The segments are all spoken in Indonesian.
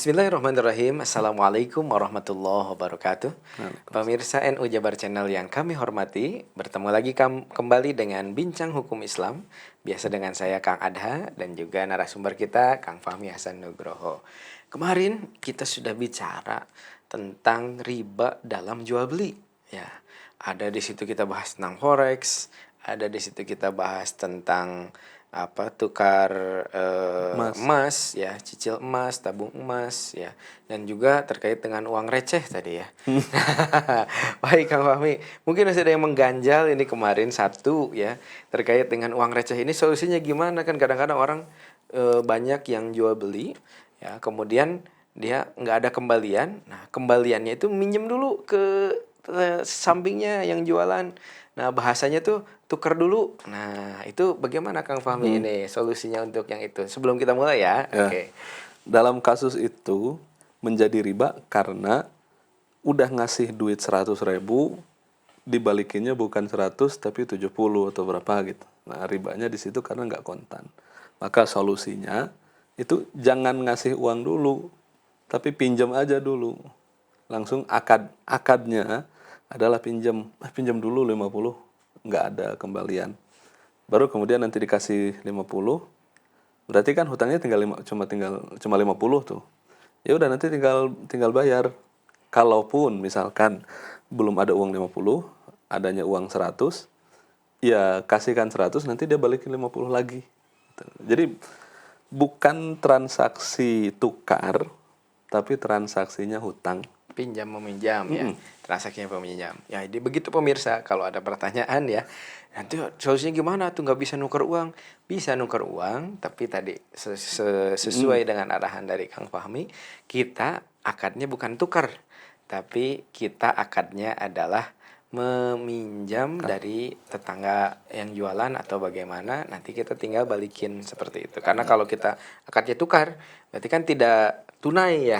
Bismillahirrahmanirrahim. Assalamualaikum warahmatullahi wabarakatuh. Waalaikumsalam. Pemirsa NU Jabar Channel yang kami hormati, bertemu lagi kembali dengan Bincang Hukum Islam. Biasa dengan saya Kang Adha dan juga narasumber kita Kang Fahmi Hasan Nugroho. Kemarin kita sudah bicara tentang riba dalam jual beli. Ya, ada di situ kita bahas tentang forex, ada di situ kita bahas tentang tukar emas, ya, cicil emas, tabung emas, ya, dan juga terkait dengan uang receh tadi, ya. Baik Kang Fahmi, mungkin masih ada yang mengganjal ini kemarin satu, ya, terkait dengan uang receh ini solusinya gimana, kan kadang-kadang orang banyak yang jual beli, ya, kemudian dia nggak ada kembalian. Nah, kembaliannya itu minjem dulu ke sampingnya yang jualan. Nah, bahasanya tuh tukar dulu. Nah, itu bagaimana Kang Fahmi ini solusinya untuk yang itu? Sebelum kita mulai ya. Ya, Oke. dalam kasus itu menjadi riba karena udah ngasih duit 100.000, dibalikinnya bukan 100 tapi 70 atau berapa gitu. Nah, ribanya di situ karena nggak kontan. Maka solusinya itu jangan ngasih uang dulu, tapi pinjam aja dulu. Langsung akadnya adalah pinjam dulu 50, nggak ada kembalian. Baru kemudian nanti dikasih 50, berarti kan hutangnya cuma 50 tuh. Ya udah nanti tinggal bayar. Kalaupun misalkan belum ada uang 50, adanya uang 100, ya kasihkan 100, nanti dia balikin 50 lagi. Jadi bukan transaksi tukar, tapi transaksinya hutang. Pinjam meminjam, ya, transaksinya peminjam. Ya, jadi begitu pemirsa, kalau ada pertanyaan ya, nanti solusinya gimana tuh, nggak bisa nuker uang? Bisa nuker uang, tapi tadi sesuai dengan arahan dari Kang Fahmi, kita akadnya bukan tukar, tapi kita akadnya adalah meminjam dari tetangga yang jualan atau bagaimana, nanti kita tinggal balikin seperti itu. Karena kalau kita akadnya tukar, berarti kan tidak tunai, ya.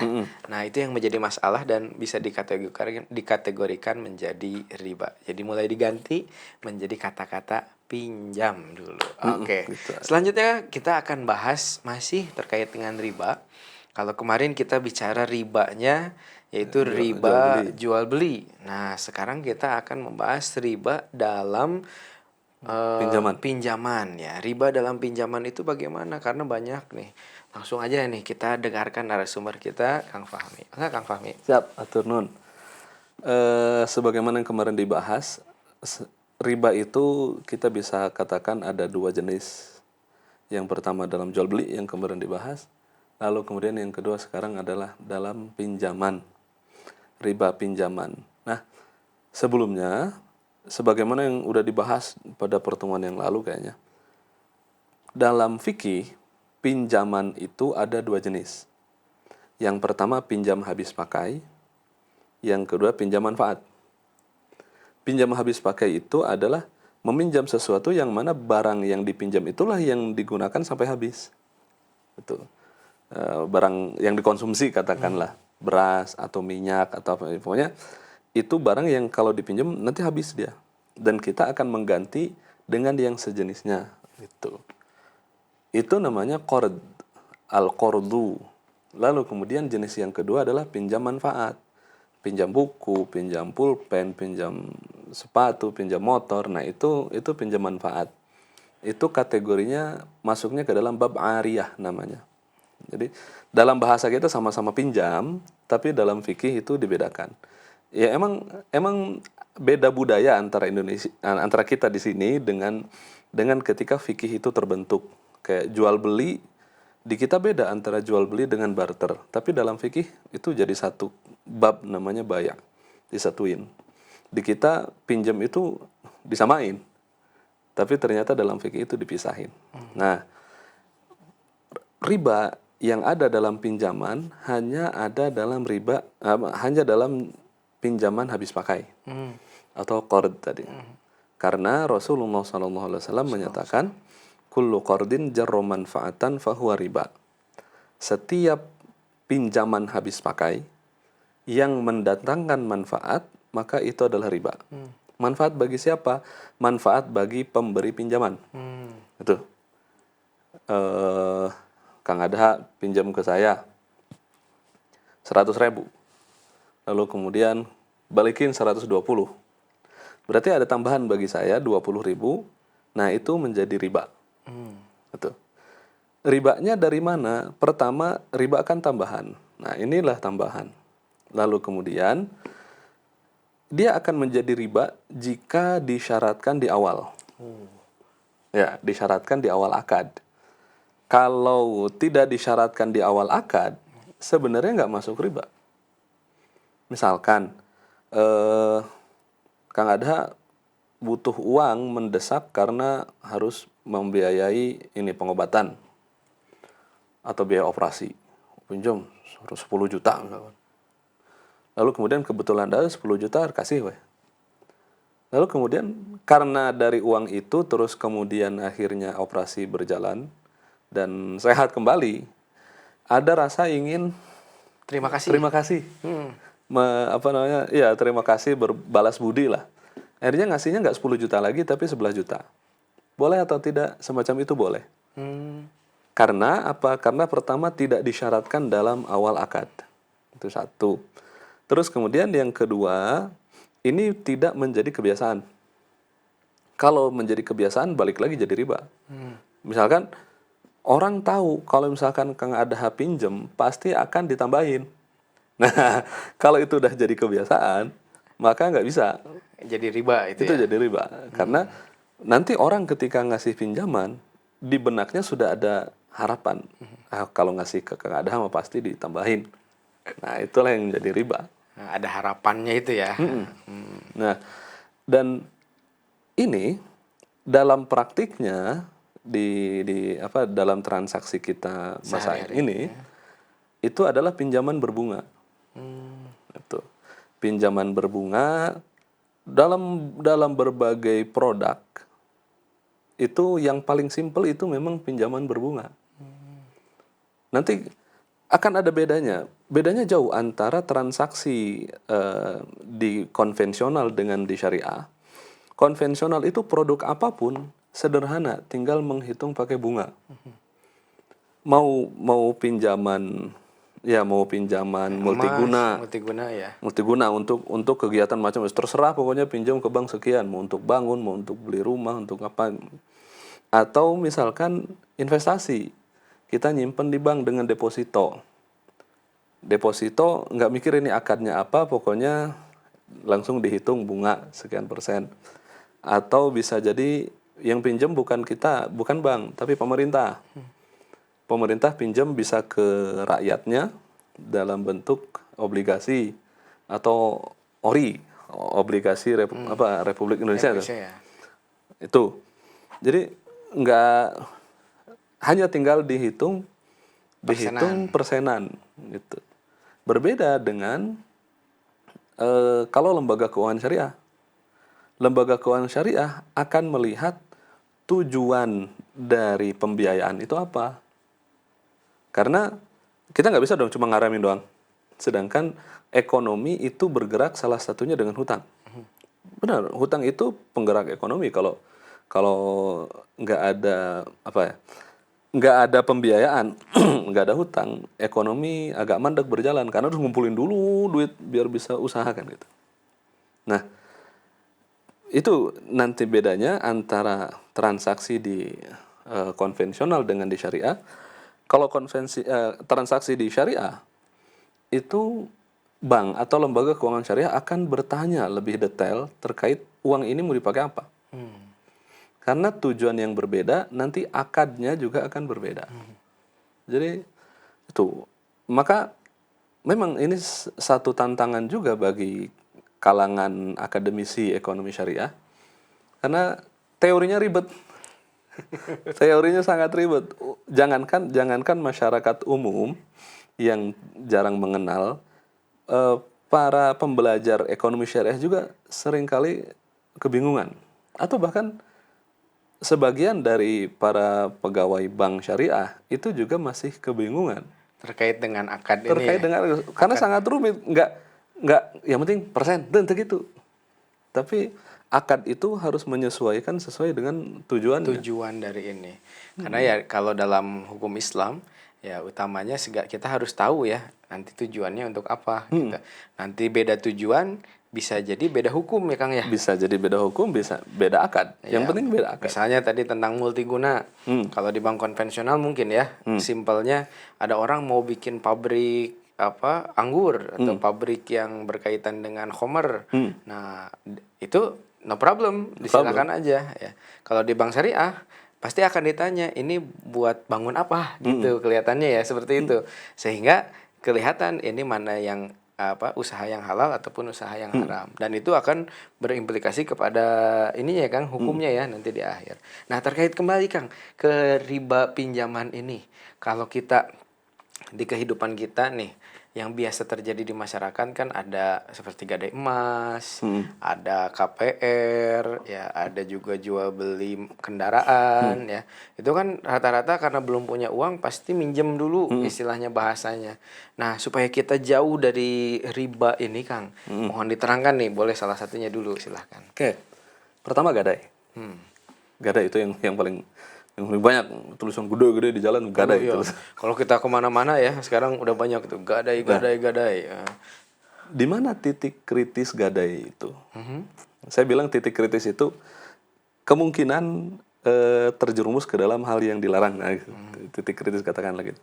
Nah, itu yang menjadi masalah dan bisa dikategorikan menjadi riba. Jadi mulai diganti menjadi kata-kata pinjam dulu. Oke. Gitu. Selanjutnya kita akan bahas masih terkait dengan riba. Kalau kemarin kita bicara ribanya yaitu riba jual beli. Nah, sekarang kita akan membahas riba dalam pinjaman, ya. Riba dalam pinjaman itu bagaimana? Karena banyak nih. Langsung aja nih kita dengarkan narasumber kita, Kang Fahmi. Enggak, Kang Fahmi? Siap, atur nun. Sebagaimana yang kemarin dibahas, riba itu kita bisa katakan ada dua jenis. Yang pertama dalam jual beli yang kemarin dibahas, lalu kemudian yang kedua sekarang adalah dalam pinjaman, riba pinjaman. Nah, sebelumnya, sebagaimana yang udah dibahas pada pertemuan yang lalu kayaknya, dalam fikih, pinjaman itu ada dua jenis. Yang pertama pinjam habis pakai, yang kedua pinjam manfaat. Pinjam habis pakai itu adalah meminjam sesuatu yang mana barang yang dipinjam itulah yang digunakan sampai habis. Itu barang yang dikonsumsi katakanlah, beras atau minyak atau apa, pokoknya itu barang yang kalau dipinjam nanti habis dia dan kita akan mengganti dengan yang sejenisnya. Itu namanya qard, al-qardu. Lalu kemudian jenis yang kedua adalah pinjam manfaat. Pinjam buku, pinjam pulpen, pinjam sepatu, pinjam motor. Nah, itu pinjam manfaat. Itu kategorinya masuknya ke dalam bab ariyah namanya. Jadi dalam bahasa kita sama-sama pinjam, tapi dalam fikih itu dibedakan. Ya emang beda budaya antara Indonesia, antara kita di sini dengan ketika fikih itu terbentuk. Kayak jual beli di kita beda antara jual beli dengan barter, tapi dalam fikih itu jadi satu bab namanya baya', disatuin. Di kita pinjam itu disamain, tapi ternyata dalam fikih itu dipisahin. Nah, riba yang ada dalam pinjaman hanya dalam pinjaman habis pakai atau qard tadi. Karena Rasulullah SAW menyatakan kullu qardin jarra manfaatan fahuwa riba. Setiap pinjaman habis pakai yang mendatangkan manfaat, maka itu adalah riba. Manfaat bagi siapa? Manfaat bagi pemberi pinjaman. Itu. Kang Adha pinjam ke saya 100.000. Lalu kemudian balikin 120. Berarti ada tambahan bagi saya 20.000. Nah, itu menjadi riba. Gitu. Ribanya dari mana? Pertama, riba kan tambahan. Nah, inilah tambahan. Lalu kemudian dia akan menjadi riba jika disyaratkan di awal. Ya, disyaratkan di awal akad. Kalau tidak disyaratkan di awal akad, sebenarnya nggak masuk riba. Misalkan, Kang Adha butuh uang mendesak karena harus membiayai ini pengobatan atau biaya operasi. Pinjam 10 juta misalkan. Lalu kemudian kebetulan ada 10 juta kasih weh. Lalu kemudian karena dari uang itu terus kemudian akhirnya operasi berjalan dan sehat kembali, ada rasa ingin Terima kasih. terima kasih. Ya terima kasih, berbalas budi lah. Akhirnya ngasihnya nggak 10 juta lagi tapi 11 juta. Boleh atau tidak semacam itu boleh. Karena apa? Karena pertama tidak disyaratkan dalam awal akad. Itu satu. Terus kemudian yang kedua, ini tidak menjadi kebiasaan. Kalau menjadi kebiasaan balik lagi jadi riba. Misalkan orang tahu kalau misalkan Kang Adha pinjem pasti akan ditambahin. Nah, kalau itu udah jadi kebiasaan, maka nggak bisa. Jadi riba itu ya. Jadi riba. Karena nanti orang ketika ngasih pinjaman, di benaknya sudah ada harapan. Kalau ngasih ke Kang Adha mah pasti ditambahin. Nah, itulah yang menjadi riba. Nah, ada harapannya itu ya. Nah, dan ini dalam praktiknya dalam transaksi kita masa Sehari-hari, ini itu adalah pinjaman berbunga. Itu. Pinjaman berbunga dalam berbagai produk itu yang paling simpel itu memang pinjaman berbunga. Nanti akan ada bedanya. Bedanya jauh antara transaksi di konvensional dengan di syariah. Konvensional itu produk apapun sederhana, tinggal menghitung pakai bunga. Mau pinjaman multiguna. Multiguna ya. Multiguna untuk kegiatan macam terserah, pokoknya pinjam ke bank sekian, mau untuk bangun, mau untuk beli rumah, untuk apa. Atau misalkan investasi, kita nyimpen di bank dengan deposito. Deposito nggak mikir ini akadnya apa, pokoknya langsung dihitung bunga sekian persen. Atau bisa jadi yang pinjam bukan kita, bukan bank, tapi pemerintah. Pemerintah pinjam bisa ke rakyatnya dalam bentuk obligasi atau ORI, obligasi Republik Indonesia. Ya. Itu. Jadi nggak hanya tinggal dihitung persenan gitu. Berbeda dengan kalau lembaga keuangan syariah. Lembaga keuangan syariah akan melihat tujuan dari pembiayaan itu apa. Karena kita nggak bisa dong cuma ngaramin doang. Sedangkan ekonomi itu bergerak salah satunya dengan hutang. Benar, hutang itu penggerak ekonomi. Kalau nggak ada nggak ada pembiayaan, nggak ada hutang, ekonomi agak mandek berjalan karena harus ngumpulin dulu duit biar bisa usahakan gitu. Nah, itu nanti bedanya antara transaksi di konvensional dengan di syariah. Kalau transaksi di syariah itu bank atau lembaga keuangan syariah akan bertanya lebih detail terkait uang ini mau dipakai apa. Karena tujuan yang berbeda, nanti akadnya juga akan berbeda. Jadi itu, maka memang ini satu tantangan juga bagi kalangan akademisi ekonomi syariah, karena teorinya ribet. Teorinya sangat ribet. Jangankan masyarakat umum yang jarang mengenal, para pembelajar ekonomi syariah juga seringkali kebingungan. Atau bahkan sebagian dari para pegawai bank syariah itu juga masih kebingungan Terkait dengan akad terkait ini ya. karena sangat rumit. Nggak yang penting persen dan gitu. Tapi akad itu harus menyesuaikan sesuai dengan tujuan Tujuan dari ini. Karena ya kalau dalam hukum Islam Ya, utamanya kita harus tahu ya nanti tujuannya untuk apa gitu. Nanti beda tujuan bisa jadi beda hukum ya Kang ya. Bisa jadi beda hukum, bisa beda akad. Yang Ya, penting beda akad. misalnya tadi tentang multiguna. Kalau di bank konvensional mungkin ya, simpelnya ada orang mau bikin pabrik apa anggur atau pabrik yang berkaitan dengan homer. Nah, itu no problem, disilakan aja ya. Kalau di bank syariah pasti akan ditanya ini buat bangun apa gitu kelihatannya ya seperti itu. Sehingga kelihatan ini mana yang apa usaha yang halal ataupun usaha yang haram, dan itu akan berimplikasi kepada ini ya Kang hukumnya ya nanti di akhir. Nah, terkait kembali Kang ke riba pinjaman ini, kalau kita di kehidupan kita nih yang biasa terjadi di masyarakat kan ada seperti gadai emas, ada KPR, ya ada juga jual beli kendaraan ya. Itu kan rata-rata karena belum punya uang pasti minjem dulu istilahnya bahasanya. Nah, supaya kita jauh dari riba ini Kang, mohon diterangkan nih, boleh salah satunya dulu silahkan. Oke. Pertama gadai. Gadai itu yang paling banyak tulisan gede-gede di jalan gadai Iya. terus. Kalau kita kemana-mana ya sekarang udah banyak tuh gadai. Ya. Di mana titik kritis gadai itu? Saya bilang titik kritis itu kemungkinan terjerumus ke dalam hal yang dilarang. Nah, titik kritis katakanlah gitu.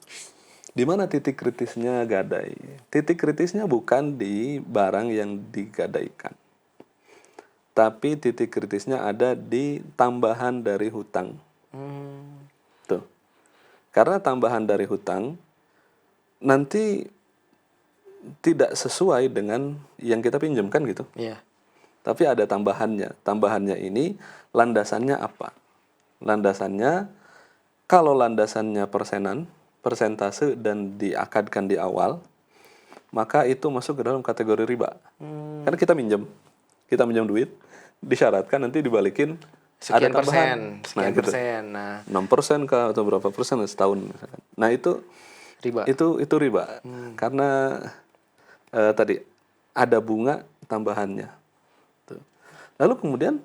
Di mana titik kritisnya gadai? Titik kritisnya bukan di barang yang digadaikan. Tapi titik kritisnya ada di tambahan dari hutang. Tuh. Karena tambahan dari hutang nanti tidak sesuai dengan yang kita pinjamkan gitu. Iya. Tapi ada tambahannya. Tambahannya ini landasannya apa? Landasannya, kalau landasannya persentase dan diakadkan di awal, maka itu masuk ke dalam kategori riba. Karena kita minjam duit, disyaratkan nanti dibalikin Sekian ada tambahan. sekian Gitu. persen. Nah, 6% kah atau berapa persen setahun misalkan. Nah, itu riba. itu riba. Karena tadi ada bunga tambahannya. Tuh. Lalu kemudian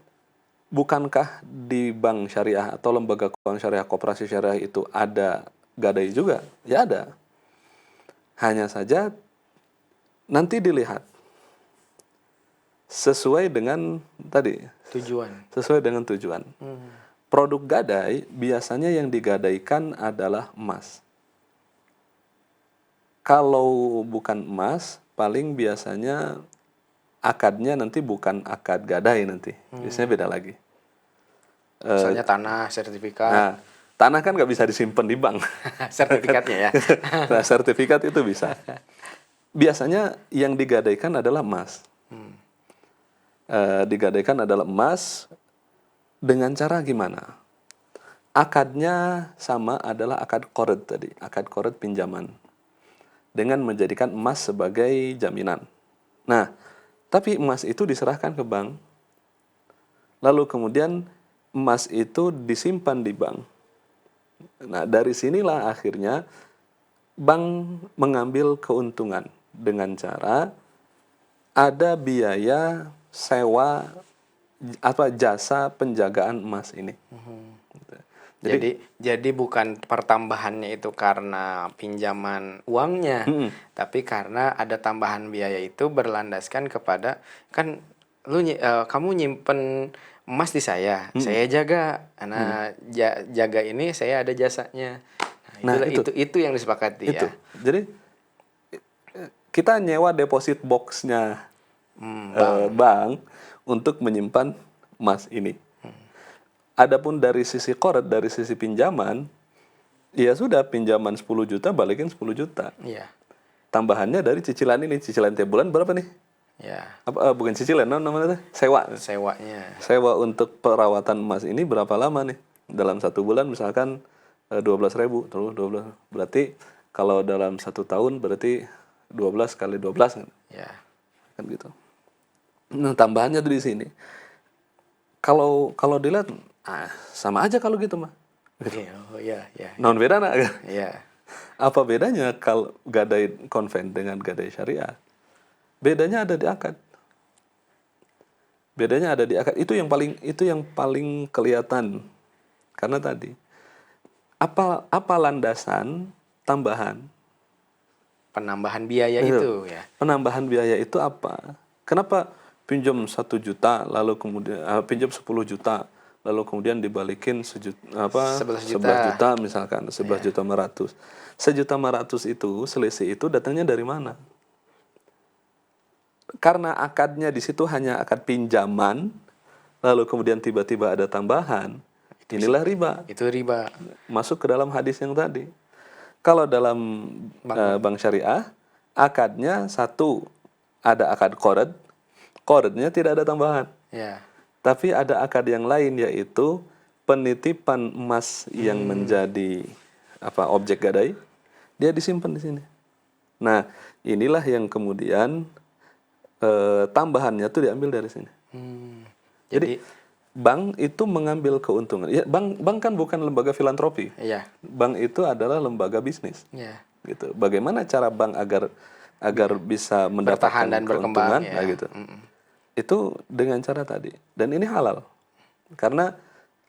bukankah di bank syariah atau lembaga keuangan syariah, koperasi syariah itu ada gadai juga? Ya ada. Hanya saja nanti dilihat sesuai dengan tadi, Tujuan. sesuai dengan tujuan. Produk gadai biasanya yang digadaikan adalah emas. Kalau bukan emas, paling biasanya akadnya nanti bukan akad gadai nanti. Biasanya beda lagi. Misalnya tanah, sertifikat. Nah, tanah kan nggak bisa disimpan di bank. Sertifikatnya ya. Nah, sertifikat itu bisa. Biasanya yang digadaikan adalah emas. Digadaikan adalah emas dengan cara gimana? Akadnya sama adalah akad qard tadi, akad qard pinjaman. Dengan menjadikan emas sebagai jaminan. Nah, tapi emas itu diserahkan ke bank. Lalu kemudian emas itu disimpan di bank. Nah, dari sinilah akhirnya bank mengambil keuntungan dengan cara ada biaya sewa apa jasa penjagaan emas ini. Jadi bukan pertambahannya itu karena pinjaman uangnya, tapi karena ada tambahan biaya itu berlandaskan kepada kan kamu nyimpen emas di saya jaga. Nah, jaga ini saya ada jasanya. Nah, itu yang disepakati itu. ya. Jadi kita nyewa deposit boxnya bank untuk menyimpan emas ini. Adapun dari sisi qard, dari sisi pinjaman, ya sudah pinjaman 10 juta balikin 10 juta. Iya. Tambahannya dari cicilan ini, cicilan tiap bulan berapa nih? Ya. Bukan cicilan, namanya sewa. Sewanya. Sewa untuk perawatan emas ini berapa lama nih? Dalam 1 bulan misalkan 12.000, terus 12. Berarti kalau dalam 1 tahun berarti 12 kali 12 kan? Ya. Kan gitu. Nah, tambahannya tuh di sini. Kalau dilihat sama aja kalau gitu mah. Iya. Non beda nak. Iya. Apa bedanya kalau gadai konven dengan gadai syariah? Bedanya ada di akad. Bedanya ada di akad. Itu yang paling kelihatan. Karena tadi apa landasan tambahan. Penambahan biaya Betul. itu ya. Penambahan biaya itu apa? Kenapa pinjam 1 juta lalu kemudian pinjam 10 juta lalu kemudian dibalikin 11 11 juta. juta misalkan 11.500.000. 1.500.000 itu selisih itu datangnya dari mana? Karena akadnya di situ hanya akad pinjaman, lalu kemudian tiba-tiba ada tambahan, inilah riba. Itu riba. Masuk ke dalam hadis yang tadi. Kalau dalam bank syariah, akadnya satu, ada akad qard, qardnya tidak ada tambahan. Ya. Tapi ada akad yang lain, yaitu penitipan emas yang menjadi objek gadai, dia disimpan di sini. Nah, inilah yang kemudian tambahannya tuh diambil dari sini. Jadi bank itu mengambil keuntungan. Ya, bank kan bukan lembaga filantropi. Iya. Bank itu adalah lembaga bisnis. Ya. Gitu. Bagaimana cara bank agar bisa mendapatkan Bertahan dan keuntungan? berkembang ya. Nah, gitu. Itu dengan cara tadi. Dan ini halal. Karena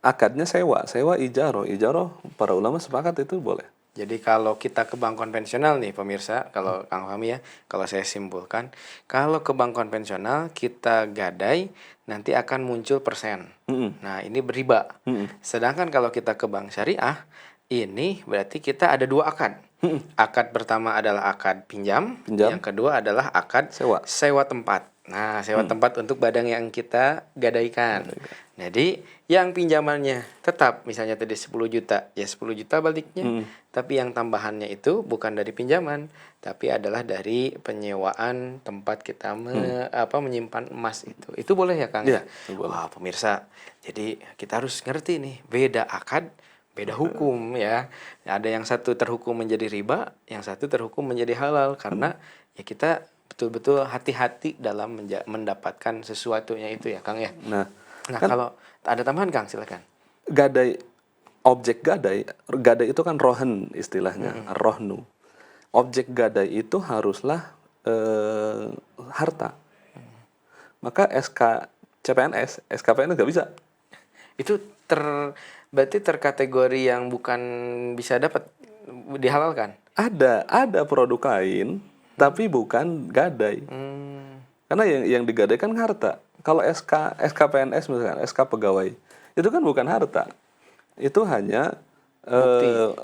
akadnya sewa ijaroh. Ijaroh para ulama sepakat itu boleh. Jadi kalau kita ke bank konvensional nih pemirsa, kalau Kang Fahmi ya, kalau saya simpulkan, kalau ke bank konvensional kita gadai nanti akan muncul persen. Nah ini beriba. Sedangkan kalau kita ke bank syariah, ini berarti kita ada dua akad. Akad pertama adalah akad pinjam, yang kedua adalah akad sewa tempat. Nah, sewa tempat untuk barang yang kita gadaikan. Jadi, yang pinjamannya tetap misalnya tadi 10 juta, ya 10 juta baliknya. Tapi yang tambahannya itu bukan dari pinjaman, tapi adalah dari penyewaan tempat kita menyimpan emas itu. Itu boleh ya, Kang? Iya, boleh. Wah, pemirsa. Jadi, kita harus ngerti nih, beda akad, beda hukum ya. Ada yang satu terhukum menjadi riba, yang satu terhukum menjadi halal karena ya kita betul-betul hati-hati dalam mendapatkan sesuatunya itu ya, Kang ya. Nah kan, kalau ada tambahan, Kang, silakan. Gadai, objek gadai itu kan rohen istilahnya, rohnu. Objek gadai itu haruslah harta. Maka SKPNS nggak bisa. Itu berarti terkategori yang bukan bisa dapat dihalalkan. Ada produk kain tapi bukan gadai. Karena yang digadaikan harta. Kalau SKPNS misalkan, SK pegawai, itu kan bukan harta. Itu hanya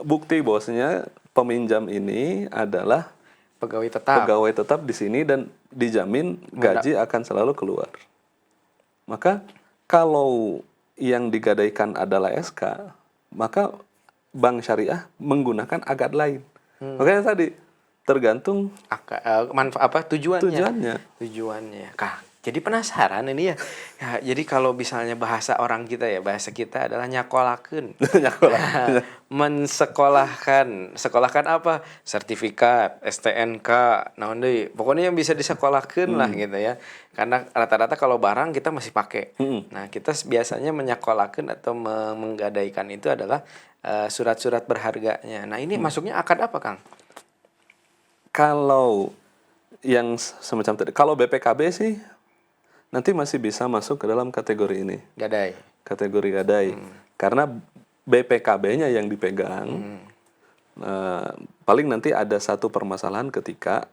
bukti bahwasanya peminjam ini adalah pegawai tetap di sini dan dijamin gaji akan selalu keluar. Maka kalau yang digadaikan adalah SK, maka bank syariah menggunakan akad lain. Makanya tadi tergantung tujuannya. Jadi penasaran ini ya. Jadi kalau misalnya bahasa orang kita ya, bahasa kita adalah nyakolakeun. Sekolahkan apa? Sertifikat, STNK, naon deui. Pokoknya yang bisa disekolahkeun lah gitu ya. Karena rata-rata kalau barang kita masih pakai. Nah, kita biasanya menyekolahkan atau menggadaikan itu adalah surat-surat berharganya. Nah, ini masuknya akad apa, Kang? Kalau yang semacam tadi, kalau BPKB sih nanti masih bisa masuk ke dalam kategori ini. Kategori gadai. Karena BPKB-nya yang dipegang. Paling nanti ada satu permasalahan ketika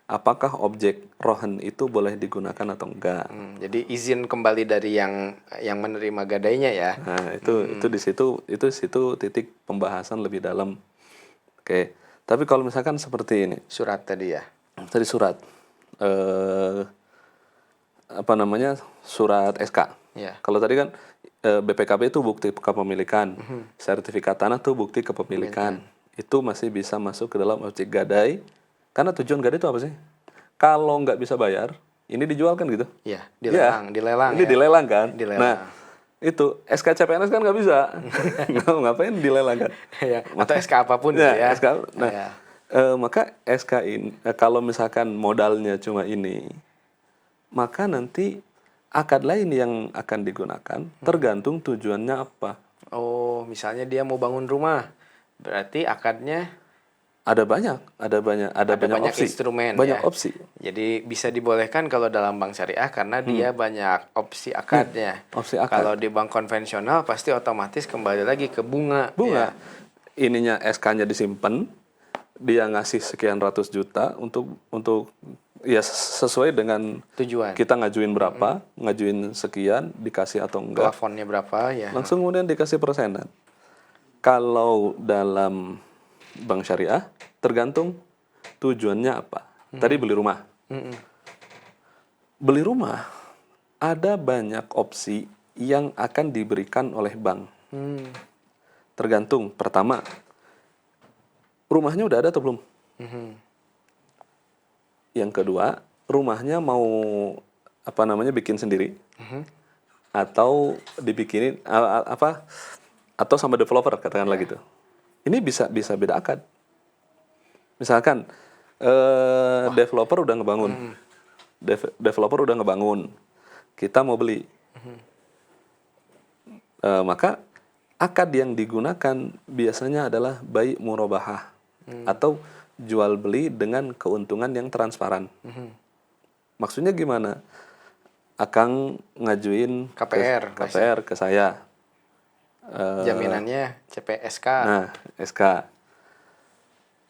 apakah objek rohen itu boleh digunakan atau enggak. Jadi izin kembali dari yang menerima gadainya ya. Nah, itu di situ titik pembahasan lebih dalam. Oke. Tapi kalau misalkan seperti ini, surat tadi ya. Tadi surat surat SK. Ya. Kalau tadi kan BPKB itu bukti kepemilikan, sertifikat tanah itu bukti kepemilikan. Itu masih bisa masuk ke dalam objek gadai. Karena tujuan gadai itu apa sih? Kalau nggak bisa bayar, ini dijual kan gitu? Iya, dilelang. Ini ya. dilelang kan? Dilelang. Nah, itu SKCPNS kan nggak bisa. Ngapain dilelang kan? Ya, atau SK apapun ya. ya. SK, nah, ya. Maka SK ini kalau misalkan modalnya cuma ini, maka nanti akad lain yang akan digunakan tergantung tujuannya apa. Oh, misalnya dia mau bangun rumah, berarti akadnya ada banyak opsi. Instrumen, banyak opsi. Jadi bisa dibolehkan kalau dalam bank syariah karena dia banyak opsi akadnya. Opsi akad. Kalau di bank konvensional pasti otomatis kembali lagi ke bunga. Ya. Ininya SK-nya disimpan, dia ngasih sekian ratus juta untuk ya sesuai dengan Tujuan. kita ngajuin berapa, ngajuin sekian, dikasih atau enggak, Plafonnya berapa ya? langsung kemudian dikasih persenan. Kalau dalam bank syariah tergantung tujuannya apa. Tadi beli rumah. Beli rumah ada banyak opsi yang akan diberikan oleh bank. Tergantung, pertama, rumahnya udah ada atau belum? Yang kedua, rumahnya mau bikin sendiri atau dibikinin atau sama developer katakanlah gitu. Ini bisa beda akad. Misalkan developer udah ngebangun, kita mau beli, maka akad yang digunakan biasanya adalah bai' murabahah atau jual beli dengan keuntungan yang transparan. Maksudnya gimana? Akang ngajuin KPR ke saya. Jaminannya CPSK. Nah, SK.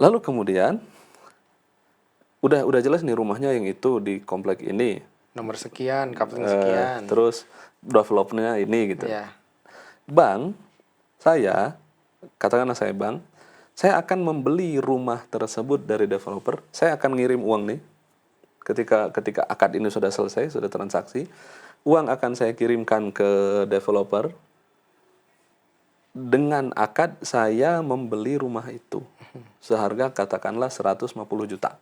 Lalu kemudian udah jelas nih rumahnya yang itu di komplek ini. Nomor sekian, kapling sekian. Terus developnya ini gitu. Ya. Bank, katakanlah saya bank, saya akan membeli rumah tersebut dari developer, saya akan ngirim uang nih. Ketika akad ini sudah selesai, sudah transaksi, uang akan saya kirimkan ke developer. Dengan akad saya membeli rumah itu seharga katakanlah 150 juta.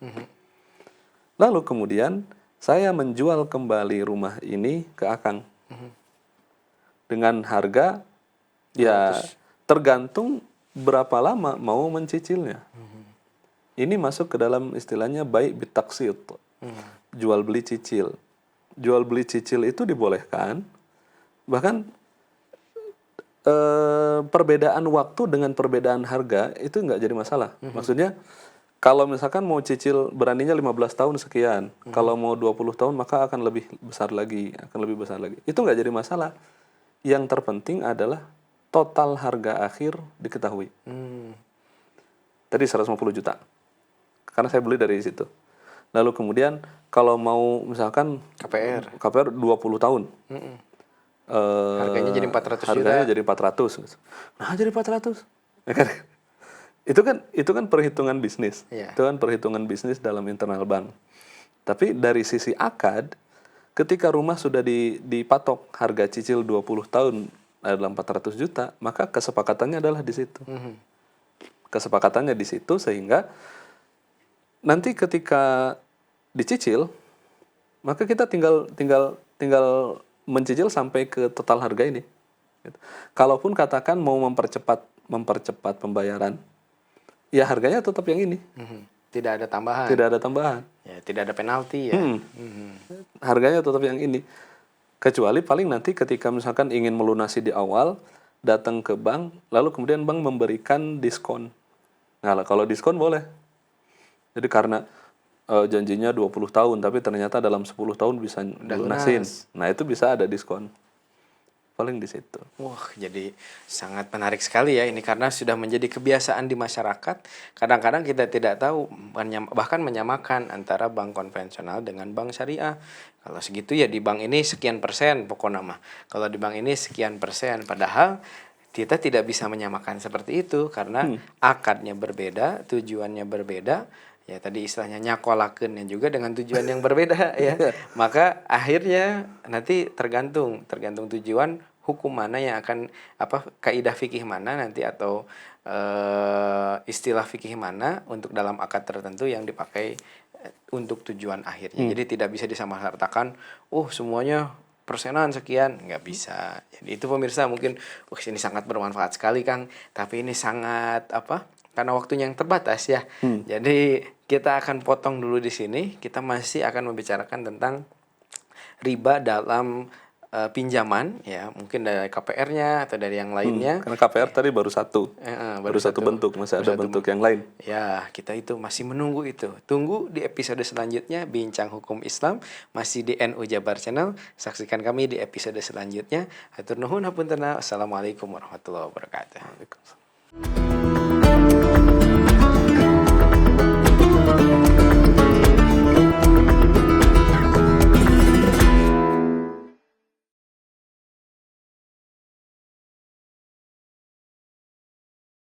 Lalu kemudian saya menjual kembali rumah ini ke akang dengan harga ya tergantung berapa lama mau mencicilnya. Ini masuk ke dalam istilahnya bai' bitaqsid. Jual beli cicil. Jual beli cicil itu dibolehkan. Bahkan perbedaan waktu dengan perbedaan harga itu nggak jadi masalah. Maksudnya kalau misalkan mau cicil beraninya 15 tahun sekian, kalau mau 20 tahun maka akan lebih besar lagi. Itu nggak jadi masalah. Yang terpenting adalah total harga akhir diketahui. Tadi 150 juta. Karena saya beli dari situ. Lalu kemudian kalau mau misalkan KPR 20 tahun. Harganya jadi 400 juta. Harganya jadi 400. Nah, jadi 400. Itu kan perhitungan bisnis. Yeah. Itu kan perhitungan bisnis dalam internal bank. Tapi dari sisi akad, ketika rumah sudah dipatok harga cicil 20 tahun adalah 400 juta, maka kesepakatannya adalah di situ. Kesepakatannya di situ sehingga nanti ketika dicicil, maka kita tinggal mencicil sampai ke total harga ini. Kalaupun katakan mau mempercepat pembayaran, ya harganya tetap yang ini. Tidak ada tambahan. Tidak ada tambahan. Ya, tidak ada penalti ya. Harganya tetap yang ini. Kecuali paling nanti ketika misalkan ingin melunasi di awal, datang ke bank, lalu kemudian bank memberikan diskon. Nah, kalau diskon boleh. Jadi karena janjinya 20 tahun, tapi ternyata dalam 10 tahun bisa lunasin. Nah, itu bisa ada diskon. Paling di situ. Wah, jadi sangat menarik sekali ya ini karena sudah menjadi kebiasaan di masyarakat. Kadang-kadang kita tidak tahu bahkan menyamakan antara bank konvensional dengan bank syariah. Kalau segitu ya di bank ini sekian persen pokoknya mah. Kalau di bank ini sekian persen. Padahal kita tidak bisa menyamakan seperti itu karena akadnya berbeda, tujuannya berbeda. Ya tadi istilahnya nyakolakeunnya juga dengan tujuan yang berbeda ya. Maka akhirnya nanti tergantung tujuan hukum mana yang akan kaidah fikih mana nanti atau istilah fikih mana untuk dalam akad tertentu yang dipakai untuk tujuan akhirnya. Jadi tidak bisa disamaratakan semuanya persenan sekian, nggak bisa. Jadi itu pemirsa mungkin ini sangat bermanfaat sekali Kang, tapi ini sangat karena waktunya yang terbatas ya. Jadi kita akan potong dulu di sini. Kita masih akan membicarakan tentang riba dalam pinjaman ya, mungkin dari KPR-nya atau dari yang lainnya. Karena KPR tadi baru satu. Baru satu bentuk, masih ada bentuk yang lain. Ya, kita itu masih menunggu itu. Tunggu di episode selanjutnya Bincang Hukum Islam masih di NU Jabar Channel. Saksikan kami di episode selanjutnya. Hatur nuhun hapuntenna. Assalamualaikum warahmatullahi wabarakatuh.